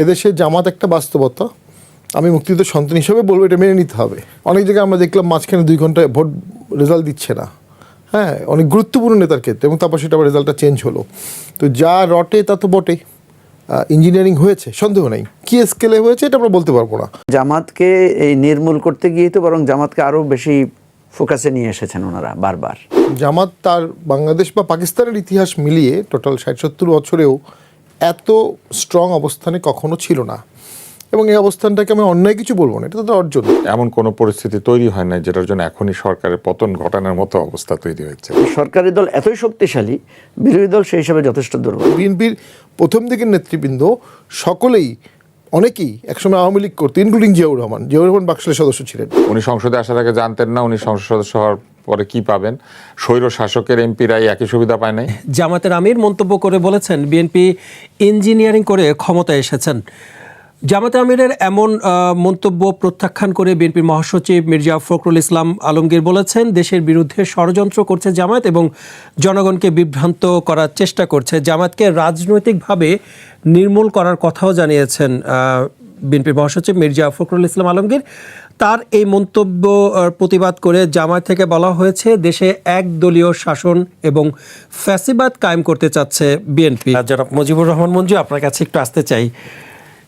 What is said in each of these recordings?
এদেশে জামাত একটা বাস্তবতা, আমি মুক্তিযুদ্ধ সন্তান হিসেবে বলবো এটা মেনে নিতে হবে। অনেক জায়গায় আমরা দেখলাম মাঝখানে 2 ঘন্টায় ভোট রেজাল্ট দিচ্ছে না, হ্যাঁ, অনেক গুরুত্বপূর্ণ নেতার ক্ষেত্রে, এবং তারপর সেটা আবার রেজাল্টটা চেঞ্জ হলো। তো যা রটে তা তো বটেই, ইঞ্জিনিয়ারিং হয়েছে সন্দেহ নেই, কী স্কেলে হয়েছে এটা আমরা বলতে পারবো না। জামাতকে এই নির্মূল করতে গিয়ে তো বরং জামাতকে আরও বেশি ফোকাসে নিয়ে এসেছেন ওনারা বারবার। জামাত তার বাংলাদেশ বা পাকিস্তানের ইতিহাস মিলিয়ে টোটাল 60-70 বছরেও এত স্ট্রং অবস্থানে কখনো ছিল না, এবং এই অবস্থানটাকে আমি অন্যায় কিছু বলবো না, এটা তাদের অর্জন। এমন কোনো পরিস্থিতি তৈরি হয় না যেটার জন্য এখনই সরকারের পতন ঘটানোর মতো অবস্থা তৈরি হয়েছে। সরকারি দল এতই শক্তিশালী, বিরোধী দল সেই হিসাবে যথেষ্ট দুর্বল। বিএনপির প্রথম দিকের নেতৃবৃন্দ সকলেই, অনেকেই একসময় আওয়ামী লীগ করতো, ইনক্লুডিং জিয়াউর রহমান বাকশালের সদস্য ছিলেন। উনি সংসদে আসার আগে জানতেন না উনি সংসদ সদস্য হওয়ার পরে কি পাবেন। স্বৈর শাসকের এমপিরাই একই সুবিধা পায় নাই। জামাতের আমির মন্তব্য করে বলেছেন বিএনপি ইঞ্জিনিয়ারিং করে ক্ষমতায় এসেছেন। জামাতে আমিরের এমন মন্তব্য প্রত্যাখ্যান করে বিএনপির মহাসচিব মির্জা ফখরুল ইসলাম আলমগীর বলেছেন, দেশের বিরুদ্ধে ষড়যন্ত্র করছে জামাত এবং জনগণকে বিভ্রান্ত করার চেষ্টা করছে। জামাতকে রাজনৈতিকভাবে নির্মূল করার কথাও জানিয়েছেন বিএনপির মহাসচিব মির্জা ফখরুল ইসলাম আলমগীর। তার এই মন্তব্য প্রতিবাদ করে জামায়াত থেকে বলা হয়েছে, দেশে একদলীয় শাসন এবং ফ্যাসিবাদ কায়েম করতে চাচ্ছে বিএনপি। জনাব মুজিবুর রহমান মঞ্জু, আপনার কাছে একটু আসতে চাই।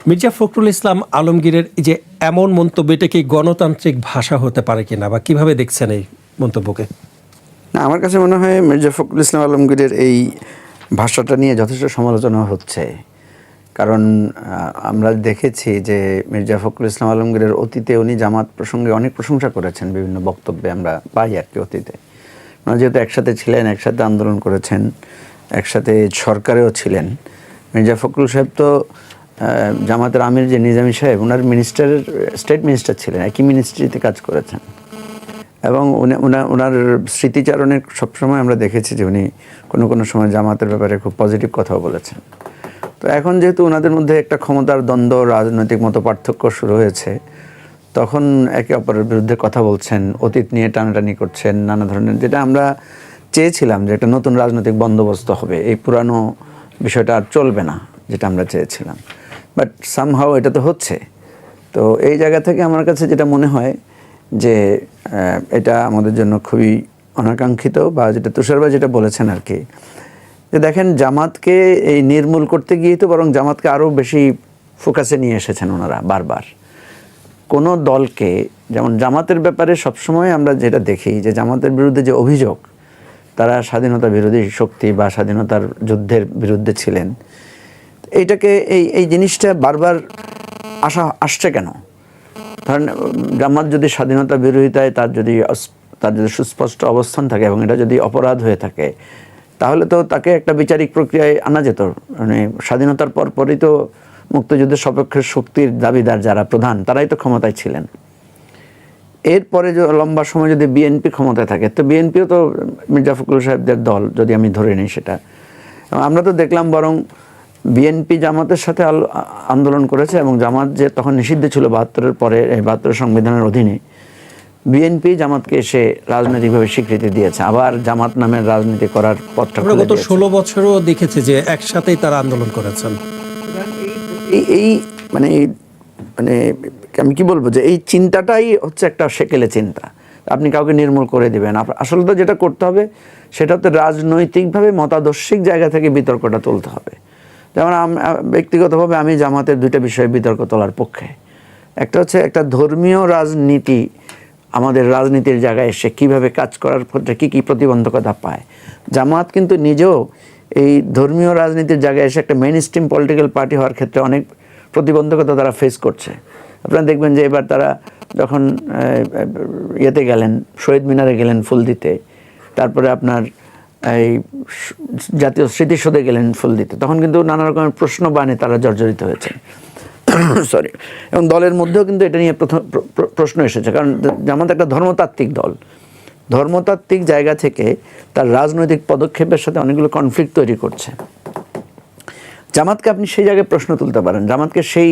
মির্জা ফখরুল ইসলাম আলমগীরের যে এমন মন্তব্য, এটা কি গণতান্ত্রিক ভাষা হতে পারে কিনা, বা কিভাবে দেখছেন এই মন্তব্যকে? না, আমার কাছে মনে হয় মির্জা ফখরুল ইসলাম আলমগীরের এই ভাষাটা নিয়ে যথেষ্ট সমালোচনা হচ্ছে। কারণ আমরা দেখেছি যে মির্জা ফখরুল ইসলাম আলমগীরের অতীতে উনি জামাত প্রসঙ্গে অনেক প্রশংসা করেছেন, বিভিন্ন বক্তব্যে আমরা পাই আর কি। অতীতে ওনারা যেহেতু একসাথে ছিলেন, একসাথে আন্দোলন করেছেন, একসাথে সরকারেও ছিলেন। মির্জা ফখরুল সাহেব তো জামাতের আমির যে নিজামী সাহেব, ওনার মিনিস্টারের স্টেট মিনিস্টার ছিলেন, একই মিনিস্ট্রিতে কাজ করেছেন, এবং ওনার স্মৃতিচারণে সবসময় আমরা দেখেছি যে উনি কোনো সময় জামাতের ব্যাপারে খুব পজিটিভ কথাও বলেছেন। তো এখন যেহেতু ওনাদের মধ্যে একটা ক্ষমতার দ্বন্দ্ব, রাজনৈতিক মতো পার্থক্য শুরু হয়েছে, তখন একে অপরের বিরুদ্ধে কথা বলছেন, অতীত নিয়ে টানাটানি করছেন, নানা ধরনের, যেটা আমরা চেয়েছিলাম যে একটা নতুন রাজনৈতিক বন্দোবস্ত হবে, এই পুরানো বিষয়টা আর চলবে না, যেটা আমরা চেয়েছিলাম। বাট সামহাও এটা তো হচ্ছে। তো এই জায়গা থেকে আমার কাছে যেটা মনে হয় যে এটা আমাদের জন্য খুবই অনাকাঙ্ক্ষিত, বা যেটা তুষারভাই যেটা বলেছেন আর কি, যে দেখেন জামাতকে এই নির্মূল করতে গিয়ে তো বরং জামাতকে আরও বেশি ফোকাসে নিয়ে এসেছেন ওনারা বারবার। কোনো দলকে, যেমন জামাতের ব্যাপারে সবসময় আমরা যেটা দেখি যে জামাতের বিরুদ্ধে যে অভিযোগ, তারা স্বাধীনতা বিরোধী শক্তি বা স্বাধীনতার যুদ্ধের বিরুদ্ধে ছিলেন, এইটাকে এই জিনিসটা বারবার আসছে কেন? ধরেন জামাত যদি স্বাধীনতা বিরোধিতায় তার যদি সুস্পষ্ট অবস্থান থাকে এবং এটা যদি অপরাধ হয়ে থাকে, তাহলে তো তাকে একটা বিচারিক প্রক্রিয়ায় আনা যেত। মানে স্বাধীনতার পরপরই তো মুক্তিযুদ্ধের সপক্ষের শক্তির দাবিদার যারা প্রধান, তারাই তো ক্ষমতায় ছিলেন। এরপরে লম্বা সময় যদি বিএনপি ক্ষমতায় থাকে, তো বিএনপিও তো মির্জা ফখরুল সাহেবদের দল, যদি আমি ধরে নিই সেটা। আমরা তো দেখলাম বরং বিএনপি জামাতের সাথে আন্দোলন করেছে, এবং জামাত যে তখন নিষিদ্ধ ছিল 72-এর পরে, 72 সংবিধানের অধীনে বিএনপি জামাতকে এসে রাজনৈতিকভাবে স্বীকৃতি দিয়েছে, আবার জামাত নামের রাজনীতি করার পথটা খুলে দিয়েছে। গত 16 বছরও দেখেছি যে একসাথেই তারা আন্দোলন করেছেন। এই মানে আমি কি বলবো, যে এই চিন্তাটাই হচ্ছে একটা সেকেলে চিন্তা। আপনি কাউকে নির্মূল করে দিবেন, আসলে তো যেটা করতে হবে সেটা তো রাজনৈতিকভাবে মতাদর্শিক জায়গা থেকে বিতর্কটা তুলতে হবে। যেমন ব্যক্তিগতভাবে আমি জামাতের 2টা বিষয়ে বিতর্ক তোলার পক্ষে। একটা হচ্ছে একটা ধর্মীয় রাজনীতি আমাদের রাজনীতির জায়গায় এসে কীভাবে কাজ করার ক্ষেত্রে কী কী প্রতিবন্ধকতা পায়। জামাত কিন্তু নিজেও এই ধর্মীয় রাজনীতির জায়গায় এসে একটা মেইন স্ট্রিম পলিটিক্যাল পার্টি হওয়ার ক্ষেত্রে অনেক প্রতিবন্ধকতা তারা ফেস করছে। আপনারা দেখবেন যে এবার তারা যখন ইয়েতে গেলেন, শহীদ মিনারে গেলেন ফুল দিতে, তারপরে আপনার এই জাতীয় স্মৃতিসৌধে গেলেন ফুল দিতে, তখন কিন্তু নানা রকমের প্রশ্ন বানে তারা জর্জরিত হয়েছে। সরি, এবং দলের মধ্যেও কিন্তু এটা নিয়ে প্রশ্ন এসেছে, কারণ জামাত একটা ধর্মতাত্ত্বিক দল। ধর্মতাত্ত্বিক জায়গা থেকে তার রাজনৈতিক পদক্ষেপের সাথে অনেকগুলো কনফ্লিক্ট তৈরি করছে। জামাতকে আপনি সেই জায়গায় প্রশ্ন তুলতে পারেন, জামাতকে সেই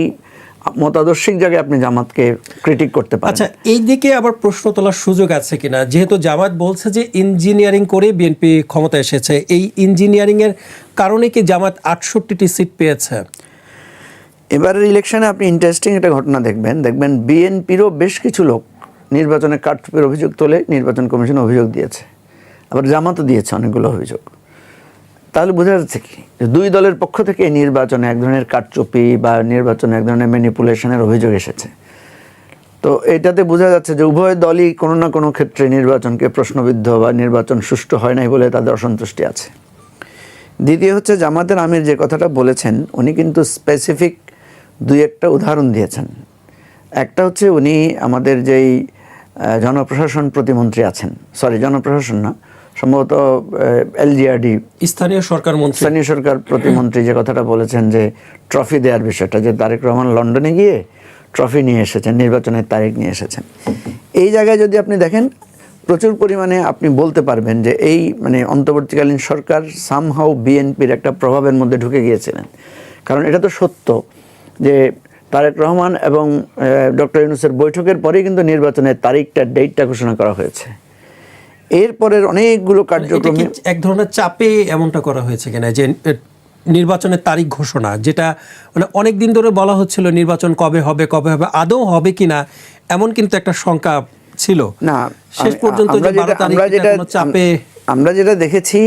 মতাদর্শিক জায়গায় আপনি জামাতকে ক্রিটিক করতে পারেন। আচ্ছা, এই দিকে আবার প্রশ্ন তোলার সুযোগ আছে কিনা, যেহেতু জামাত বলছে যে ইঞ্জিনিয়ারিং করে বিএনপি ক্ষমতা এসেছে, এই ইঞ্জিনিয়ারিং এর কারণে কি জামাত 68টি সিট পেয়েছে? এবারের ইলেকশনে আপনি ইন্টারেস্টিং একটা ঘটনা দেখবেন বিএনপিরও বেশ কিছু লোক নির্বাচনে কারচুপির অভিযোগ তোলে নির্বাচন কমিশনে অভিযোগ দিয়েছে, আবার জামাতও দিয়েছে অনেকগুলো অভিযোগ। তাহলে বোঝা যাচ্ছে কি যে দুই দলের পক্ষ থেকে নির্বাচনে এক ধরনের কারচুপি বা নির্বাচনে এক ধরনের ম্যানিপুলেশনের অভিযোগ এসেছে। তো এটাতে বোঝা যাচ্ছে যে উভয় দলই কোনো না কোনো ক্ষেত্রে নির্বাচনকে প্রশ্নবিদ্ধ বা নির্বাচন সুষ্ঠু হয় নাই বলে তাদের অসন্তুষ্টি আছে। দ্বিতীয় হচ্ছে জামাতের আমির যে কথাটা বলেছেন উনি কিন্তু স্পেসিফিক দুই একটা উদাহরণ দিয়েছেন। একটা হচ্ছে উনি আমাদের যেই জনপ্রশাসন প্রতিমন্ত্রী আছেন, জনপ্রশাসন না, সম্ভবত এলজিআরডি স্থানীয় সরকার মন্ত্রী, স্থানীয় সরকার প্রতিমন্ত্রী যে কথাটা বলেছেন যে ট্রফি দেওয়ার বিষয়টা, যে তারেক রহমান লন্ডনে গিয়ে ট্রফি নিয়ে এসেছেন, নির্বাচনের তারিখ নিয়ে এসেছেন। এই জায়গায় যদি আপনি দেখেন প্রচুর পরিমাণে আপনি বলতে পারবেন যে এই মানে অন্তর্বর্তীকালীন সরকার সামহাউ বিএনপির একটা প্রভাবের মধ্যে ঢুকে গিয়েছিলেন। কারণ এটা তো সত্য যে তারেক রহমান এবং ডক্টর ইউনূসের বৈঠকের পরেই কিন্তু নির্বাচনের ডেটটা ঘোষণা করা হয়েছে। এরপরের অনেকগুলো কার্যক্রম এক ধরনের চাপে এমনটা করা হয়েছে কিনা যে নির্বাচনের তারিখ ঘোষণা, যেটা মানে অনেক দিন ধরে বলা হচ্ছিল নির্বাচন কবে হবে আদৌ হবে কিনা, এমন কিন্তু একটা শঙ্কা ছিল না। শেষ পর্যন্ত আমরা যেটা দেখেছি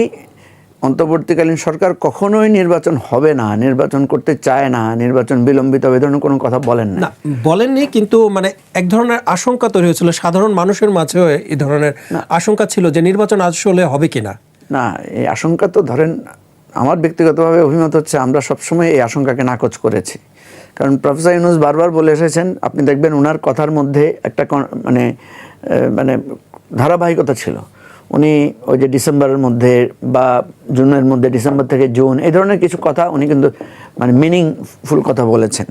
অন্তর্বর্তীকালীন সরকার কখনোই নির্বাচন হবে না, নির্বাচন করতে চায় না, নির্বাচন বিলম্বিত হবে, ধরনের কোনো কথা বলেন না। বলেননি, কিন্তু মানে এক ধরনের আশঙ্কা তৈরি হয়েছিল সাধারণ মানুষের মাঝেও, এই ধরনের আশঙ্কা ছিল যে নির্বাচন আসলে হবে কিনা। না, এই আশঙ্কা তো ধরেন আমার ব্যক্তিগতভাবে অভিমত হচ্ছে আমরা সবসময় এই আশঙ্কাকে নাকচ করেছি। কারণ প্রফেসর ইউনূস বারবার বলে এসেছেন, আপনি দেখবেন ওনার কথার মধ্যে একটা মানে ধারাবাহিকতা ছিল। উনি ওই যে ডিসেম্বরের মধ্যে বা জুনের মধ্যে, ডিসেম্বর থেকে জুন, এই ধরনের কিছু কথা উনি কিন্তু মানে মিনিংফুল কথা বলেছেন।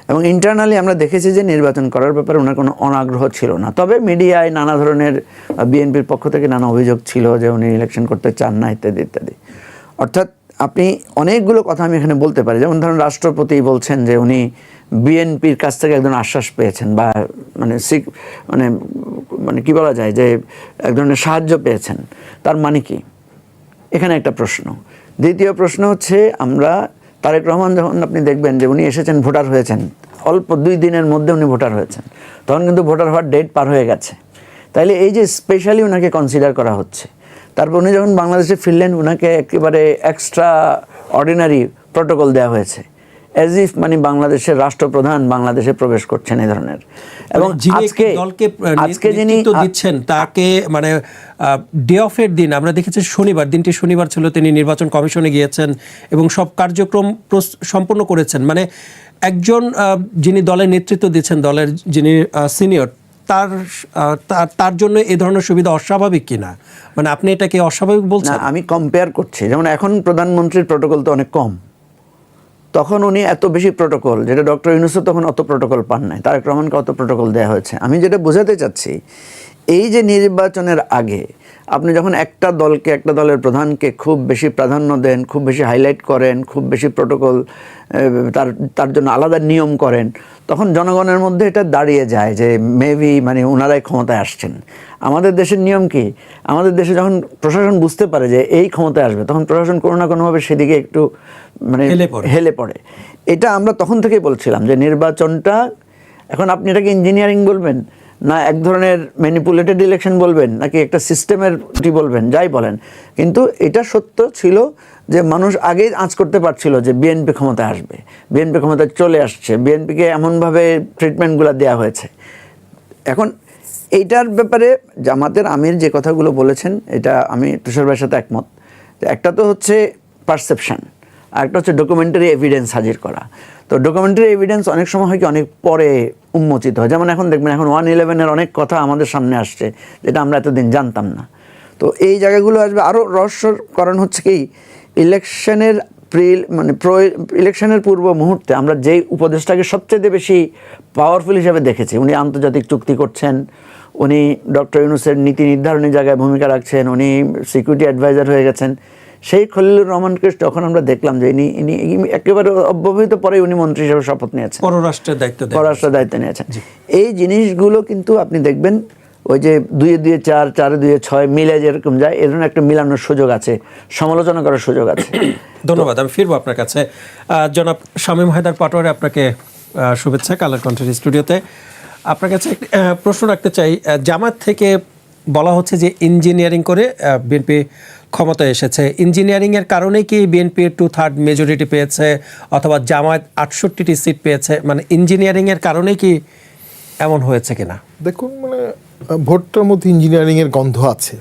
এবং ইন্টারনালি আমরা দেখেছি যে নির্বাচন করার ব্যাপারে ওনার কোনো অনাগ্রহ ছিল না। তবে মিডিয়ায় নানা ধরনের বিএনপির পক্ষ থেকে নানা অভিযোগ ছিল যে উনি ইলেকশন করতে চান না ইত্যাদি ইত্যাদি। অর্থাৎ আপনি অনেকগুলো কথা আমি এখানে বলতে পারি, যেমন ধরুন রাষ্ট্রপতি বলছেন যে উনি বিএনপির কাছ থেকে একজন আশ্বাস পেয়েছেন বা মানে মানে কি বলা যায় যে এক ধরনের সাহায্য পেয়েছেন, তার মানে কি? এখানে একটা প্রশ্ন। দ্বিতীয় প্রশ্ন হচ্ছে আমরা তারেক রহমান যখন আপনি দেখবেন যে উনি এসেছেন, ভোটার হয়েছেন, অল্প 2 দিনের মধ্যে উনি ভোটার হয়েছেন, তখন কিন্তু ভোটার হওয়ার ডেট পার হয়ে গেছে। তাইলে এই যে স্পেশালি ওনাকে কনসিডার করা হচ্ছে, তারপর উনি যখন বাংলাদেশে ফিরলেন ওনাকে একেবারে এক্সট্রা অর্ডিনারি প্রটোকল দেওয়া হয়েছে, অ্যাজ ইফ মানে বাংলাদেশের রাষ্ট্রপ্রধান বাংলাদেশে প্রবেশ করছেন এই ধরনের। এবং আজকে যিনি দিচ্ছেন তাকে মানে ডে অফের দিন আমরা দেখেছি দিনটি শনিবার ছিল, তিনি নির্বাচন কমিশনে গিয়েছেন এবং সব কার্যক্রম সম্পন্ন করেছেন। মানে একজন যিনি দলের নেতৃত্ব দিচ্ছেন, দলের যিনি সিনিয়র, তার জন্য এই ধরনের সুবিধা অস্বাভাবিক কিনা? মানে আপনি এটাকে অস্বাভাবিক বলছেন? আমি কম্পেয়ার করছি, যেমন এখন প্রধানমন্ত্রীর প্রটোকল তো অনেক কম, তখন উনি এত বেশি প্রটোকল, যেটা ডক্টর ইউনূসও তখন অত প্রটোকল পান নাই, তারেক রহমানকে অত প্রটোকল দেওয়া হয়েছে। আমি যেটা বোঝাতে চাচ্ছি, এই যে নির্বাচনের আগে আপনি যখন একটা দলকে, একটা দলের প্রধানকে খুব বেশি প্রাধান্য দেন, খুব বেশি হাইলাইট করেন, খুব বেশি প্রটোকল, তার জন্য আলাদা নিয়ম করেন, তখন জনগণের মধ্যে এটা দাঁড়িয়ে যায় যে মেবি মানে ওনারাই ক্ষমতায় আসছেন। আমাদের দেশের নিয়ম কি, আমাদের দেশে যখন প্রশাসন বুঝতে পারে যে এই ক্ষমতায় আসবে, তখন প্রশাসন কোনো না কোনোভাবে সেদিকে একটু মানে হেলে পড়ে। এটা আমরা তখন থেকেই বলছিলাম যে নির্বাচনটা, এখন আপনি এটাকে ইঞ্জিনিয়ারিং বলবেন না এক ধরনের ম্যানিপুলেটেড ইলেকশন বলবেন, নাকি একটা সিস্টেমের বলবেন, যাই বলেন, কিন্তু এটা সত্য ছিল যে মানুষ আগেই আঁচ করতে পারছিল যে বিএনপি ক্ষমতায় আসবে, বিএনপি ক্ষমতায় চলে আসছে, বিএনপিকে এমনভাবে ট্রিটমেন্টগুলো দেওয়া হয়েছে। এখন এইটার ব্যাপারে জামাতের আমির যে কথাগুলো বলেছেন, এটা আমি তুষার ভাইয়ের সাথে একমত। একটা তো হচ্ছে পারসেপশন, আর একটা হচ্ছে ডকুমেন্টারি এভিডেন্স হাজির করা। তো ডকুমেন্টারি এভিডেন্স অনেক সময় হয় কি অনেক পরে উন্মোচিত হয়, যেমন এখন দেখবেন এখন 1/11-এর অনেক কথা আমাদের সামনে আসছে যেটা আমরা এতদিন জানতাম না। তো এই জায়গাগুলো আসবে। আরও রহস্যর কারণ হচ্ছে কি, ইলেকশনের ইলেকশনের পূর্ব মুহূর্তে আমরা যেই উপদেষ্টাকে সবচেয়ে বেশি পাওয়ারফুল হিসেবে দেখেছি, উনি আন্তর্জাতিক চুক্তি করছেন, উনি ডক্টর ইউনূসের নীতি নির্ধারণের জায়গায় ভূমিকা রাখছেন, উনি সিকিউরিটি অ্যাডভাইজার হয়ে গেছেন, সেই খলিলুর রহমানকে যখন আমরা দেখলাম যে ইনি একেবারে অব্যবহিত পরে উনি মন্ত্রী হিসেবে শপথ নিয়েছেন, পররাষ্ট্রের দায়িত্ব নিয়েছেন, এই জিনিসগুলো কিন্তু আপনি দেখবেন ওই যে 2-2 4, 4-2 6 মিলে যেরকম যায়, এর জন্য একটা মিলানোর সুযোগ আছে, সমালোচনা করার সুযোগ আছে। ধন্যবাদ। আমি ফিরবো আপনার কাছে। জনাব শামীম হায়দার পাটোয়ারি, আপনাকে শুভেচ্ছা কালার কন্ঠের স্টুডিওতে। আপনার কাছে একটি প্রশ্ন রাখতে চাই। জামাত থেকে বলা হচ্ছে যে ইঞ্জিনিয়ারিং করে বিএনপি ক্ষমতায় এসেছে। ইঞ্জিনিয়ারিংয়ের কারণেই কি বিএনপি 2/3 মেজরিটি পেয়েছে, অথবা জামাত 68টি সিট পেয়েছে? মানে ইঞ্জিনিয়ারিংয়ের কারণেই কি এমন হয়েছে কিনা? দেখুন, মানে ভোটটার মধ্যে ইঞ্জিনিয়ারিংয়ের গন্ধ আছে,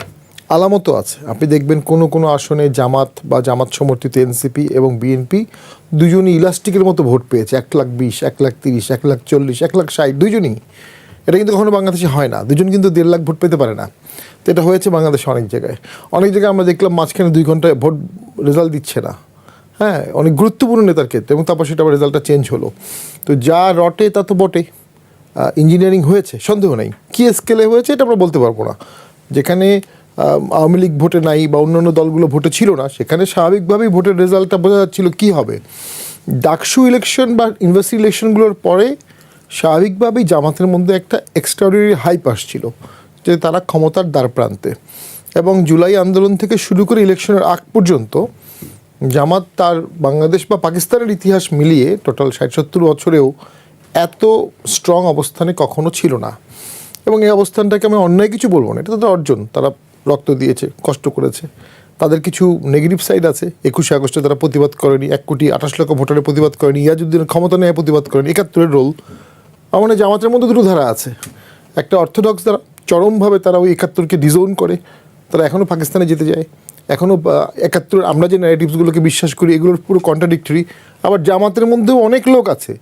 আলামতও আছে। আপনি দেখবেন কোনো কোনো আসনে জামাত বা জামাত সমর্থিত এনসিপি এবং বিএনপি দুজনই ইলাস্টিকের মতো ভোট পেয়েছে। 1,20,000, 1,30,000, 1,40,000, 1,60,000, দুজনই। এটা কিন্তু কখনো বাংলাদেশে হয় না, দুজন কিন্তু 1.5 লাখ ভোট পেতে পারে না। তো এটা হয়েছে বাংলাদেশে অনেক জায়গায়। অনেক জায়গায় আমরা দেখলাম মাঝখানে 2 ঘন্টায় ভোট রেজাল্ট দিচ্ছে না, হ্যাঁ, অনেক গুরুত্বপূর্ণ নেতার ক্ষেত্রে, এবং তারপর সেটা আবার রেজাল্টটা চেঞ্জ হলো। তো যা রটে তা তো বটে। ইঞ্জিনিয়ারিং হয়েছে, সন্দেহ নেই। কী স্কেলে হয়েছে এটা আমরা বলতে পারবো না। যেখানে আওয়ামী লীগ ভোটে নাই বা অন্যান্য দলগুলো ভোটে ছিল না, সেখানে স্বাভাবিকভাবেই ভোটের রেজাল্টটা বোঝা যাচ্ছিল কী হবে। ডাকসু ইলেকশন বা ইউনিভার্সিটি ইলেকশনগুলোর পরে স্বাভাবিকভাবেই জামাতের মধ্যে একটা এক্সট্রাঅর্ডিনারি হাইপ আসছিল যে তারা ক্ষমতার দ্বারপ্রান্তে। এবং জুলাই আন্দোলন থেকে শুরু করে ইলেকশনের আগ পর্যন্ত জামাত তার বাংলাদেশ বা পাকিস্তানের ইতিহাস মিলিয়ে টোটাল 60-70 বছরেও এত স্ট্রং অবস্থানে কখনো ছিল না। এবং এই অবস্থানটাকে আমি অন্যায় কিছু বলবো না, এটা তাদের অর্জন। তারা রক্ত দিয়েছে, কষ্ট করেছে। তাদের কিছু নেগেটিভ সাইড আছে। 21শে আগস্টে তারা প্রতিবাদ করেনি, 1,28,00,000 ভোটারের প্রতিবাদ করেনি, ইয়াজউদ্দিনের ক্ষমতা নেয় প্রতিবাদ করেনি, 71-এর রোল। আমার মনে হয় জামাতের মধ্যে দুটো ধারা আছে। একটা অর্থোডক্স দ্বারা চরমভাবে তারা ওই 71কে ডিজোন করে, তারা এখনও পাকিস্তানে যেতে যায়, এখনও 71 আমরা যে ন্যারেটিভসগুলোকে বিশ্বাস করি এগুলোর পুরো কন্ট্রাডিক্টরি। আবার জামাতের মধ্যেও অনেক লোক আছে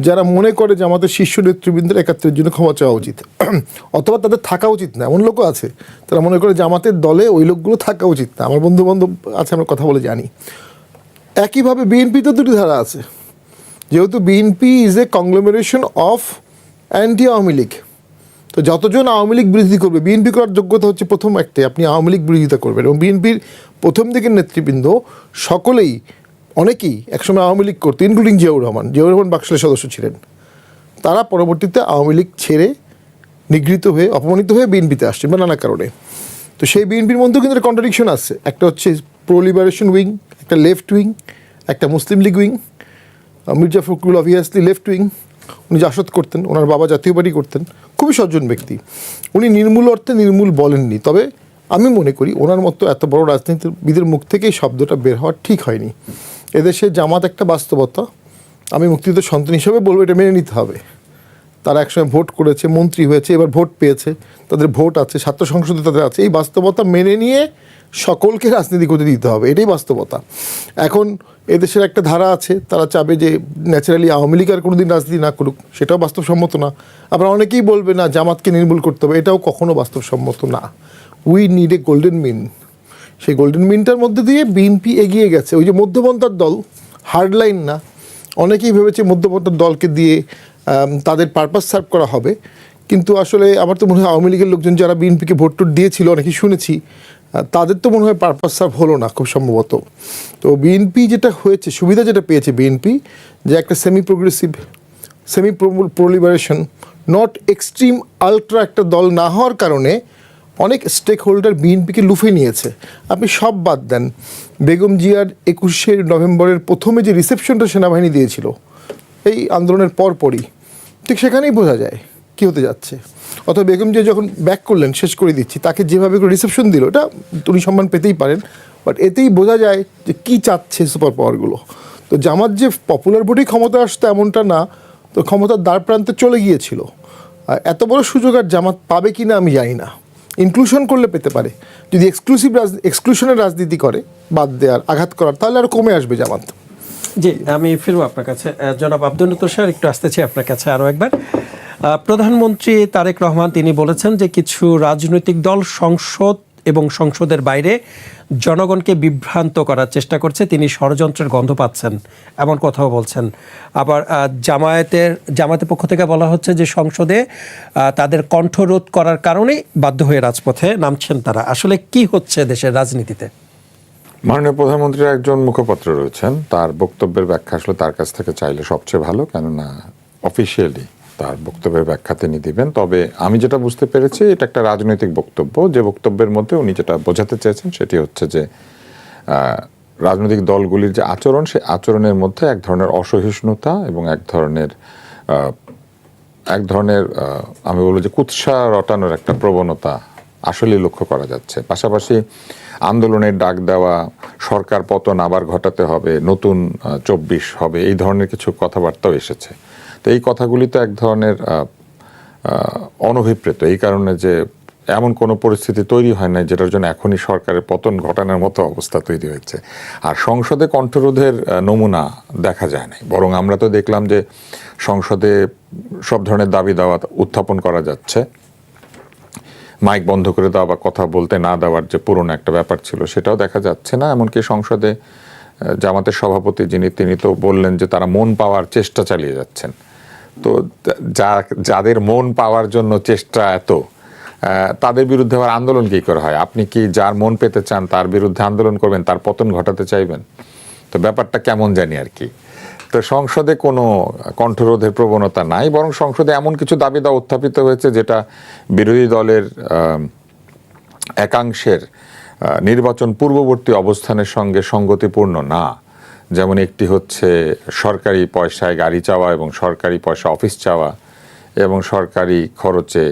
যারা মনে করে জামাতের শীর্ষ নেতৃবৃন্দের 71-এর জন্য ক্ষমা চাওয়া উচিত, অথবা তাদের থাকা উচিত না। এমন লোকও আছে তারা মনে করে জামাতের দলে ওই লোকগুলো থাকা উচিত না। আমার বন্ধু বান্ধব আছে, আমরা কথা বলে জানি। একইভাবে বিএনপিতে দুটি ধারা আছে। যেহেতু BNP is a conglomeration of anti Awami League, তো যতজন আওয়ামী লীগ বিরোধী করবে, বিএনপি করার যোগ্যতা হচ্ছে প্রথম একটাই, আপনি আওয়ামী লীগ বিরোধিতা করবেন। এবং বিএনপির প্রথম দিকের নেতৃবৃন্দ সকলেই, অনেকেই একসময় আওয়ামী লীগ করতো, ইনক্লুডিং জিয়াউর রহমান। জিয়াউর রহমান বাকশালের সদস্য ছিলেন। তারা পরবর্তীতে আওয়ামী লীগ ছেড়ে নিগৃহীত হয়ে, অপমানিত হয়ে বিএনপিতে আসছেন বা নানা কারণে। তো সেই বিএনপির মধ্যেও কিন্তু একটা কন্ট্রাডিকশন আছে। একটা হচ্ছে প্রো লিবারেশন উইং, একটা লেফট উইং, একটা Muslim League wing. Mirza Fakhrul obviously left wing. উনি জাসদ করতেন, ওনার বাবা জাতীয় পার্টি করতেন, খুবই সজ্জন ব্যক্তি। উনি নির্মূল অর্থে নির্মূল বলেননি, তবে আমি মনে করি ওনার মতো এত বড় রাজনীতিবিদের মুখ থেকে এই শব্দটা বের হওয়া ঠিক হয়নি। এদেশে জামাত একটা বাস্তবতা, আমি মুক্তিযুদ্ধ সন্তান হিসেবে বলবো এটা মেনে নিতে হবে। তারা একসময় ভোট করেছে, মন্ত্রী হয়েছে, এবার ভোট পেয়েছে, তাদের ভোট আছে, ছাত্র সংসদে তাদের আছে। এই বাস্তবতা মেনে নিয়ে সকলকে রাজনীতি করতে দিতে হবে, এটাই বাস্তবতা। এখন এদেশের একটা ধারা আছে, তারা চাবে যে ন্যাচারালি আওয়ামী লীগ আর কোনোদিন রাজনীতি না করুক, সেটাও বাস্তবসম্মত না। আবার অনেকেই বলবে না জামাতকে নির্মূল করতে হবে, এটাও কখনো বাস্তবসম্মত না। উই নিড এ গোল্ডেন মিন। সেই গোল্ডেন মিনটার মধ্যে দিয়ে বিএনপি এগিয়ে গেছে। ওই যে মধ্যপন্থার দল, হার্ডলাইন না। অনেকেই ভেবেছে মধ্যপন্থার দলকে দিয়ে তাদের পারপাস সার্ভ করা হবে, কিন্তু আসলে আমার তো মনে হয় আওয়ামী লীগের লোকজন যারা বিএনপিকে ভোট টোট দিয়েছিল, অনেকেই শুনেছি, তাদের তো মনে হয় পারপাস সার্ভ হলো না খুব সম্ভবত। তো বিএনপি যেটা হয়েছে, সুবিধা যেটা পেয়েছে বিএনপি, যে একটা semi progressive, semi pro liberation, not extreme ultra একটা দল না হওয়ার কারণে অনেক স্টেক হোল্ডার বিএনপিকে লুফে নিয়েছে। আপনি সব বাদ দেন, বেগম জিয়ার 21শে নভেম্বরের প্রথমে যে রিসেপশনটা সেনাবাহিনী দিয়েছিল এই আন্দোলনের পরপরই, ঠিক সেখানেই বোঝা যায় কী হতে যাচ্ছে। অথবা বেগম জিয়া যখন ব্যাক করলেন, শেষ করে দিচ্ছি, তাকে যেভাবে করে রিসেপশন দিল, এটা উনি সম্মান পেতেই পারেন, বাট এতেই বোঝা যায় যে কী চাচ্ছে সুপার পাওয়ারগুলো। তো জামাত যে পপুলার ভোটেই ক্ষমতা আসতো এমনটা না, তো ক্ষমতার দ্বার প্রান্তে চলে গিয়েছিল। এত বড় সুযোগ আর জামাত পাবে কি না আমি জানি না। ইনক্লুশন করলে পেতে পারে, যদি এক্সক্লুশনের রাজনীতি করে, বাদ দেওয়ার, আঘাত করার, তাহলে আরও কমে আসবে জামাত। জি, আমি ফিরবো আপনার কাছে। জনাব আব্দুল লতিফ স্যার, একটু আসতেছি আপনার কাছে আরও একবার। প্রধানমন্ত্রী তারেক রহমান তিনি বলেছেন যে কিছু রাজনৈতিক দল সংসদ এবং সংসদের বাইরে জনগণকে বিভ্রান্ত করার চেষ্টা করছে, তিনি ষড়যন্ত্রের গন্ধ পাচ্ছেন, এমন কথাও বলছেন। আবার জামায়াতের পক্ষ থেকে বলা হচ্ছে যে সংসদে তাদের কণ্ঠরোধ করার কারণেই বাধ্য হয়ে রাজপথে নামছেন তারা। আসলে কি হচ্ছে দেশের রাজনীতিতে? মাননীয় প্রধানমন্ত্রীর একজন মুখপাত্র রয়েছেন, তার বক্তব্যের ব্যাখ্যা আসলে তার কাছ থেকে চাইলে সবচেয়ে ভালো, কেননা অফিসিয়ালি তার বক্তব্যের ব্যাখ্যা তিনি দিবেন। তবে আমি যেটা বুঝতে পেরেছি এটা একটা রাজনৈতিক বক্তব্য, যে বক্তব্যের মধ্যে উনি যেটা বোঝাতে চেয়েছেন সেটি হচ্ছে যে রাজনৈতিক দলগুলির যে আচরণ, সেই আচরণের মধ্যে এক ধরনের অসহিষ্ণুতা এবং এক ধরনের আমি বলবো যে কুৎসা রটানোর একটা প্রবণতা আসলে লক্ষ্য করা যাচ্ছে। পাশাপাশি আন্দোলনের ডাক দেওয়া, সরকার পতন আবার ঘটাতে হবে, নতুন 24 হবে, এই ধরনের কিছু কথাবার্তাও এসেছে। তো এই কথাগুলি তো এক ধরনের অনভিপ্রেত, এই কারণে যে এমন কোনো পরিস্থিতি তৈরি হয় না যেটার জন্য এখনই সরকারের পতন ঘটানোর মতো অবস্থা তৈরি হয়েছে। আর সংসদে কণ্ঠরোধের নমুনা দেখা যায় না, বরং আমরা তো দেখলাম যে সংসদে সব ধরনের দাবি দাওয়া উত্থাপন করা যাচ্ছে। মাইক বন্ধ করে দেওয়া বা কথা বলতে না দেওয়ার যে পুরনো একটা ব্যাপার ছিল সেটাও দেখা যাচ্ছে না। এমনকি সংসদে জামাতের সভাপতি তিনি তো বললেন যে তারা মন পাওয়ার চেষ্টা চালিয়ে যাচ্ছেন। তো যাদের মন পাওয়ার জন্য চেষ্টা এত, তাদের বিরুদ্ধে আবার আন্দোলন কী করে হয়? আপনি কি যার মন পেতে চান তার বিরুদ্ধে আন্দোলন করবেন, তার পতন ঘটাতে চাইবেন? তো ব্যাপারটা কেমন জানি আর কি। তো সংসদে কোনো কণ্ঠরোধের প্রবণতা নাই, বরং সংসদে এমন কিছু দাবি দাওয়া উত্থাপিত হয়েছে যেটা বিরোধী দলের একাংশের নির্বাচন পূর্ববর্তী অবস্থানের সঙ্গে সঙ্গতিপূর্ণ না। যেমন একটি হচ্ছে সরকারি পয়সায় গাড়ি চাওয়া এবং সরকারি পয়সা অফিস চাওয়া এবং সরকারি খরচে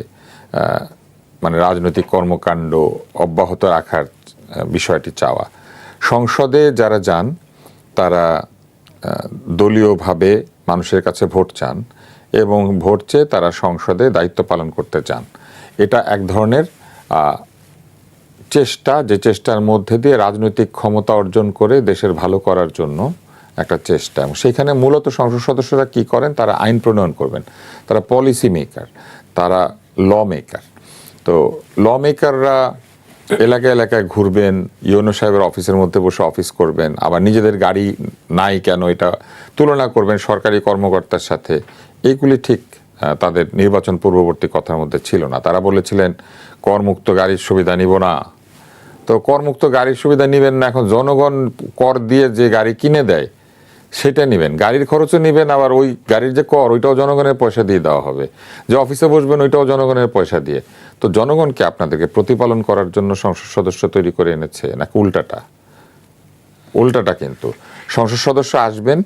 মানে রাজনৈতিক কর্মকাণ্ড অব্যাহত রাখার বিষয়টি চাওয়া। সংসদে যারা যান তারা দলীয়ভাবে মানুষের কাছে ভোট চান এবং ভোট চেয়ে তারা সংসদে দায়িত্ব পালন করতে চান। এটা এক ধরনের চেষ্টা, যে চেষ্টার মধ্যে দিয়ে রাজনৈতিক ক্ষমতা অর্জন করে দেশের ভালো করার জন্য একটা চেষ্টা। এবং সেখানে মূলত সংসদ সদস্যরা কি করেন? তারা আইন প্রণয়ন করবেন, তারা পলিসি মেকার, তারা ল মেকার। তো ল মেকাররা এলাকায় এলাকায় ঘুরবেন, ইউনো সাহেবের অফিসের মধ্যে বসে অফিস করবেন, আবার নিজেদের গাড়ি নাই কেন এটা তুলনা করবেন সরকারি কর্মকর্তার সাথে। এইগুলি ঠিক তাদের নির্বাচন পূর্ববর্তী কথার মধ্যে ছিল না। তারা বলেছিলেন করমুক্ত গাড়ির সুবিধা নিব না। তো করমুক্ত গাড়ির সুবিধা নেবেন না, এখন জনগণ কর দিয়ে যে গাড়ি কিনে দেয় সেটা নেবেন, গাড়ির খরচও নেবেন, আবার ওই গাড়ির যে কর ওইটাও জনগণের পয়সা দিয়ে দেওয়া হবে, যে অফিসে বসবেন ওইটাও জনগণের পয়সা দিয়ে। তো জনগণকে আপনাদেরকে প্রতিপালন করার জন্য সংসদ সদস্য তৈরি করে এনেছে নাকি উল্টাটা? কিন্তু সংসদ সদস্য আসবেন,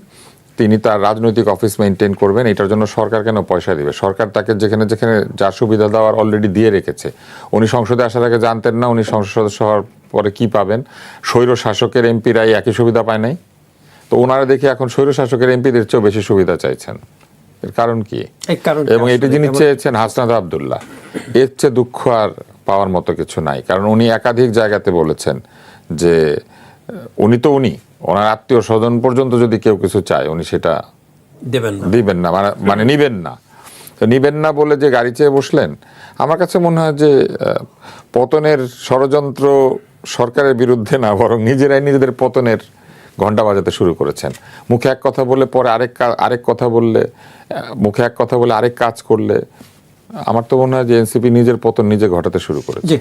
তিনি তার রাজনৈতিক অফিস মেনটেন করবেন, এটার জন্য সরকার কেন পয়সা দিবে? সরকার তাকে যেখানে যেখানে যা সুবিধা দেওয়ার অলরেডি দিয়ে রেখেছে। উনি সংসদে আসার আগে জানতেন না উনি সংসদ সদস্য হওয়ার পরে কি পাবেন? স্বৈর শাসকের এমপিরাই একই সুবিধা পায় নাই, তো ওনারা দেখে এখন স্বৈর শাসকের এমপিদের চেয়েও বেশি সুবিধা চাইছেন। এর কারণ কি? এবং এটি যিনি চেয়েছেন হাসনাত আব্দুল্লাহ, এর চেয়ে দুঃখ আর পাওয়ার মতো কিছু নাই। কারণ উনি একাধিক জায়গাতে বলেছেন যে উনি ওনার আত্মীয় স্বজন পর্যন্ত যদি কেউ কিছু চায় উনি সেটা দিবেন না, মানে নিবেন না। তো নিবেন না বলে যে গাড়ি চেয়ে বসলেন। আমার কাছে মনে হয় যে পতনের ষড়যন্ত্র সরকারের বিরুদ্ধে না, বরং নিজেরাই নিজেদের পতনের ঘন্টা বাজাতে শুরু করেছেন। মুখে এক কথা বলে পরে আরেক কথা বললে, মুখে এক কথা বলে আরেক কাজ করলে আমার তো মনে হয় যে এনসিপি নিজের পতন নিজে ঘটাতে শুরু করেছে।